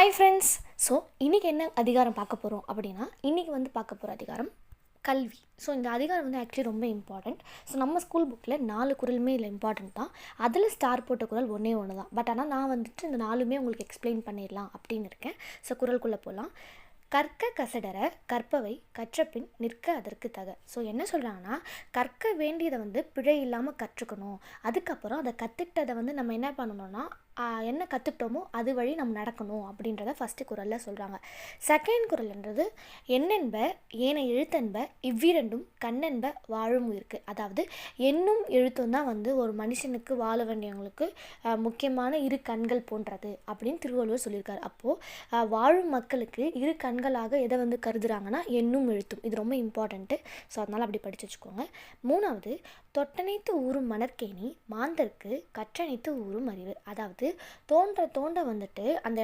Hi friends. So இன்றைக்கி என்ன அதிகாரம் பார்க்க போகிறோம் அப்படின்னா, இன்றைக்கி பார்க்க போகிற அதிகாரம் கல்வி. ஸோ இந்த அதிகாரம் ஆக்சுவலி ரொம்ப இம்பார்ட்டண்ட். ஸோ நம்ம ஸ்கூல் புக்கில் 4 குறளுமே இதில் இம்பார்ட்டண்ட் தான். அதில் ஸ்டார் போட்ட குறள் ஒன்றே ஒன்று தான். பட் ஆனால் நான் இந்த 4மே உங்களுக்கு எக்ஸ்பிளைன் பண்ணிடலாம் அப்படின்னு இருக்கேன். ஸோ குறளுக்குள்ளே போகலாம். கற்க கசடர கற்பவை கற்றபின் நிற்க அதற்கு தக. ஸோ என்ன சொல்கிறாங்கன்னா, கற்க வேண்டியதை பிழை இல்லாமல் கற்றுக்கணும். அதுக்கப்புறம் அதை கற்றுக்கிட்டதை நம்ம என்ன பண்ணணும்னா, என்ன கற்றுக்கிட்டோமோ அது வழி நம்ம நடக்கணும் அப்படின்றத ஃபஸ்ட்டு குறளில் சொல்கிறாங்க. செகண்ட் குறள்ன்றது எண்ணென்ப ஏன எழுத்தென்ப இவ்விரண்டும் கண்ணென்ப வாழும் உயிருக்கு. அதாவது எண்ணும் எழுத்தும் தான் ஒரு மனுஷனுக்கு வாழ வேண்டியவங்களுக்கு முக்கியமான இரு கண்கள் போன்றது அப்படின்னு திருவள்ளுவர் சொல்லியிருக்காரு. அப்போது வாழும் மக்களுக்கு இரு கண்களாக எதை கருதுறாங்கன்னா எண்ணும் எழுத்தும். இது ரொம்ப இம்பார்ட்டண்ட்டு. ஸோ அதனால் அப்படி படித்து வச்சுக்கோங்க. 3வது, தொட்டனைத்து ஊறும் மணற்கேணி மாந்தருக்கு கற்றனைத்து ஊறும் அறிவு. அதாவது தோன்ற அந்த